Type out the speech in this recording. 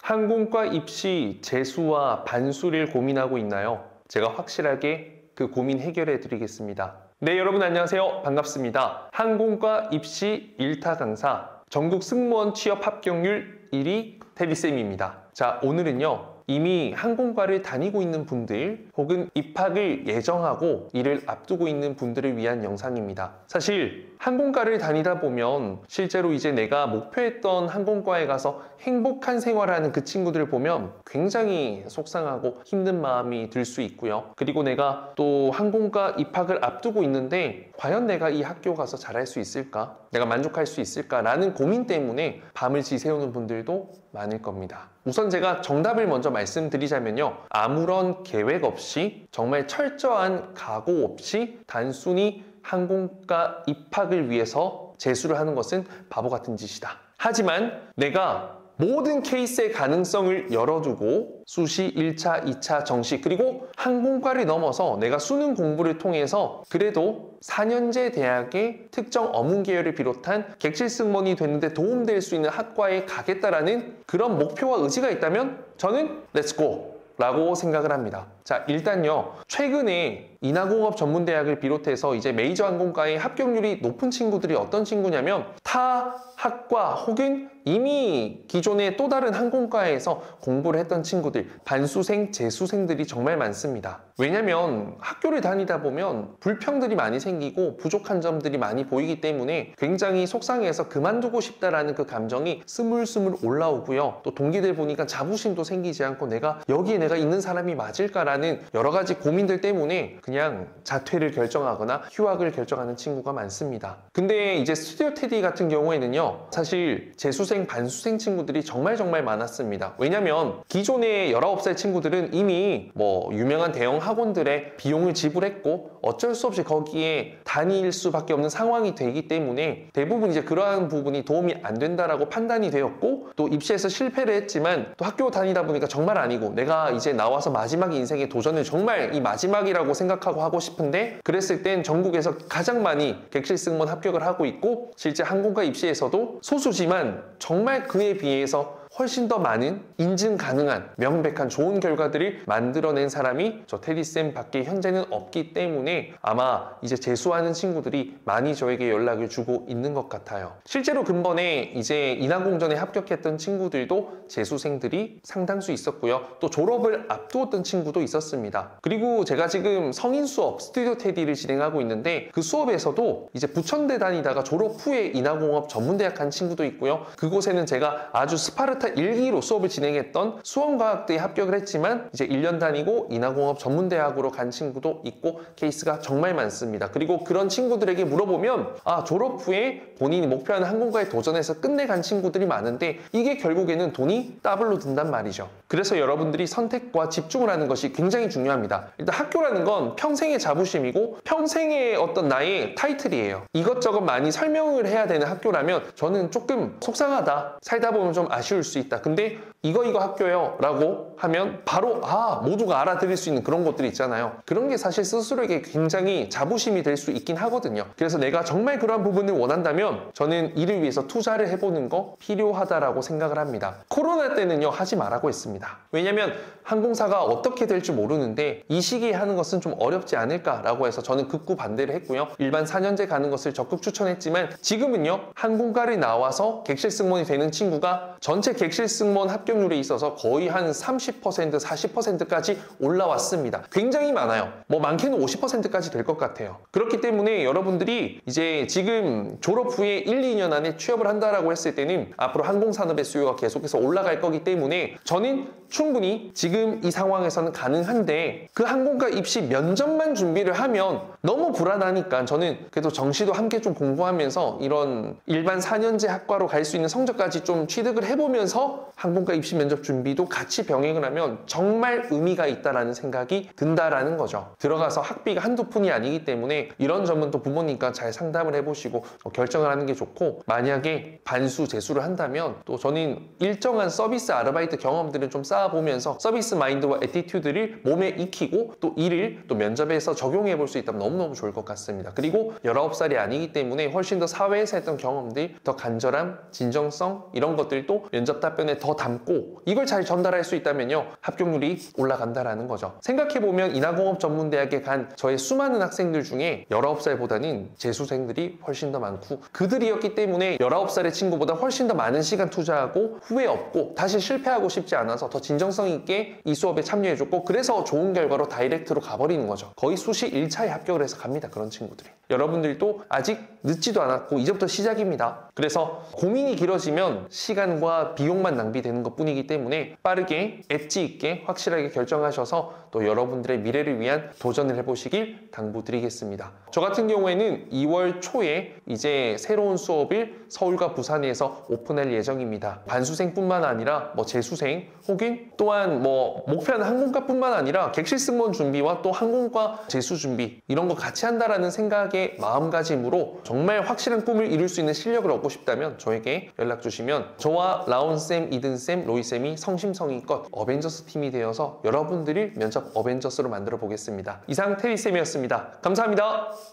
항공과 입시 재수와 반수를 고민하고 있나요? 제가 확실하게 그 고민 해결해 드리겠습니다. 네, 여러분 안녕하세요. 반갑습니다. 항공과 입시 1타 강사 전국 승무원 취업 합격률 1위 테디쌤입니다. 자, 오늘은요. 이미 항공과를 다니고 있는 분들 혹은 입학을 예정하고 이를 앞두고 있는 분들을 위한 영상입니다. 사실 항공과를 다니다 보면 실제로 이제 내가 목표했던 항공과에 가서 행복한 생활하는 그 친구들을 보면 굉장히 속상하고 힘든 마음이 들 수 있고요. 그리고 내가 또 항공과 입학을 앞두고 있는데 과연 내가 이 학교 가서 잘할 수 있을까? 내가 만족할 수 있을까라는 고민 때문에 밤을 지새우는 분들도 많을 겁니다. 우선 제가 정답을 먼저 말씀드리자면요. 아무런 계획 없이 정말 철저한 각오 없이 단순히 항공과 입학을 위해서 재수를 하는 것은 바보 같은 짓이다. 하지만 내가 모든 케이스의 가능성을 열어두고 수시 1차, 2차 정시 그리고 항공과를 넘어서 내가 수능 공부를 통해서 그래도 4년제 대학의 특정 어문 계열을 비롯한 객실 승무원이 되는데 도움될 수 있는 학과에 가겠다라는 그런 목표와 의지가 있다면 저는 렛츠고! 라고 생각을 합니다. 자, 일단요. 최근에 인하공업 전문대학을 비롯해서 이제 메이저 항공과의 합격률이 높은 친구들이 어떤 친구냐면 타 학과 혹은 이미 기존의 또 다른 항공과에서 공부를 했던 친구들, 반수생, 재수생들이 정말 많습니다. 왜냐면 학교를 다니다 보면 불평들이 많이 생기고 부족한 점들이 많이 보이기 때문에 굉장히 속상해서 그만두고 싶다라는 그 감정이 스물스물 올라오고요. 또 동기들 보니까 자부심도 생기지 않고 여기에 내가 있는 사람이 맞을까라는 여러 가지 고민들 때문에 그냥 자퇴를 결정하거나 휴학을 결정하는 친구가 많습니다. 근데 이제 스튜디오 테디 같은 경우에는요. 사실 재수생, 반수생 친구들이 정말 많았습니다. 왜냐면 기존의 19살 친구들은 이미 유명한 대형 학원들의 비용을 지불했고 어쩔 수 없이 거기에 다닐 수밖에 없는 상황이 되기 때문에 대부분 이제 그러한 부분이 도움이 안 된다라고 판단이 되었고 또 입시에서 실패를 했지만 또 학교 다니다 보니까 정말 아니고 내가 이제 나와서 마지막 인생의 도전을 정말 이 마지막이라고 생각하고 하고 싶은데 그랬을 땐 전국에서 가장 많이 객실 승무원 합격을 하고 있고 실제 항공과 입시에서도 소수지만 정말 그에 비해서 훨씬 더 많은 인증 가능한 명백한 좋은 결과들을 만들어낸 사람이 저 테디쌤 밖에 현재는 없기 때문에 아마 이제 재수하는 친구들이 많이 저에게 연락을 주고 있는 것 같아요. 실제로 근본에 이제 인하공전에 합격했던 친구들도 재수생들이 상당수 있었고요. 또 졸업을 앞두었던 친구도 있었습니다. 그리고 제가 지금 성인 수업 스튜디오 테디를 진행하고 있는데 그 수업에서도 이제 부천대 다니다가 졸업 후에 인하공업 전문대학 간 친구도 있고요. 그곳에는 제가 아주 스파르타 1기로 수업을 진행했던 수원과학대에 합격을 했지만 이제 1년 다니고 인하공업 전문대학으로 간 친구도 있고 케이스가 정말 많습니다. 그리고 그런 친구들에게 물어보면 졸업 후에 본인이 목표하는 항공과에 도전해서 끝내 간 친구들이 많은데 이게 결국에는 돈이 더블로 든단 말이죠. 그래서 여러분들이 선택과 집중을 하는 것이 굉장히 중요합니다. 일단 학교라는 건 평생의 자부심이고 평생의 어떤 나의 타이틀이에요. 이것저것 많이 설명을 해야 되는 학교라면 저는 조금 속상하다. 살다 보면 좀 아쉬울 수 있다. 근데 이거 학교요 라고 하면 바로 모두가 알아들을 수 있는 그런 것들이 있잖아요. 그런 게 사실 스스로에게 굉장히 자부심이 될 수 있긴 하거든요. 그래서 내가 정말 그런 부분을 원한다면 저는 이를 위해서 투자를 해보는 거 필요하다라고 생각을 합니다. 코로나 때는요 하지 말라고 했습니다. 왜냐면 항공사가 어떻게 될지 모르는데 이 시기에 하는 것은 좀 어렵지 않을까라고 해서 저는 극구 반대를 했고요. 일반 4년제 가는 것을 적극 추천했지만 지금은요 항공과를 나와서 객실 승무원이 되는 친구가 전체 객실 승무원 합격률에 있어서 거의 한 30%, 40%까지 올라왔습니다. 굉장히 많아요. 많게는 50%까지 될 것 같아요. 그렇기 때문에 여러분들이 이제 지금 졸업 후에 1, 2년 안에 취업을 한다라고 했을 때는 앞으로 항공산업의 수요가 계속해서 올라갈 거기 때문에 저는 충분히 지금 이 상황에서는 가능한데 그 항공과 입시 면접만 준비를 하면 너무 불안하니까 저는 그래도 정시도 함께 좀 공부하면서 이런 일반 4년제 학과로 갈 수 있는 성적까지 좀 취득을 해보면서 항공과 입시 면접 준비도 같이 병행을 하면 정말 의미가 있다라는 생각이 든다라는 거죠. 들어가서 학비가 한두 푼이 아니기 때문에 이런 점은 또 부모님과 잘 상담을 해보시고 결정을 하는 게 좋고 만약에 반수, 재수를 한다면 또 저는 일정한 서비스 아르바이트 경험들은 좀 쌓아 쌓아보면서 서비스 마인드와 애티튜드를 몸에 익히고 또 이를 또 면접에서 적용해 볼 수 있다면 너무너무 좋을 것 같습니다. 그리고 19살이 아니기 때문에 훨씬 더 사회에서 했던 경험들, 더 간절함, 진정성 이런 것들도 면접 답변에 더 담고 이걸 잘 전달할 수 있다면요, 합격률이 올라간다라는 거죠. 생각해보면 인하공업전문대학에 간 저의 수많은 학생들 중에 19살보다는 재수생들이 훨씬 더 많고, 그들이었기 때문에 19살의 친구보다 훨씬 더 많은 시간 투자하고 후회 없고 다시 실패하고 싶지 않아서 더 진정성 있게 이 수업에 참여해줬고, 그래서 좋은 결과로 다이렉트로 가버리는 거죠. 거의 수시 1차에 합격을 해서 갑니다, 그런 친구들이. 여러분들도 아직 늦지도 않았고 이제부터 시작입니다. 그래서 고민이 길어지면 시간과 비용만 낭비되는 것 뿐이기 때문에 빠르게 엣지 있게 확실하게 결정하셔서 또 여러분들의 미래를 위한 도전을 해보시길 당부드리겠습니다. 저 같은 경우에는 2월 초에 이제 새로운 수업을 서울과 부산에서 오픈할 예정입니다. 반수생뿐만 아니라 재수생 혹은 또한 목표는 항공과뿐만 아니라 객실 승무원 준비와 또 항공과 재수 준비 이런 거 같이 한다라는 생각의 마음가짐으로 정말 확실한 꿈을 이룰 수 있는 실력을 얻고 싶다면 저에게 연락 주시면 저와 라온쌤, 이든쌤, 로이쌤이 성심성의껏 어벤져스 팀이 되어서 여러분들을 면접 어벤져스로 만들어 보겠습니다. 이상 테리쌤이었습니다. 감사합니다.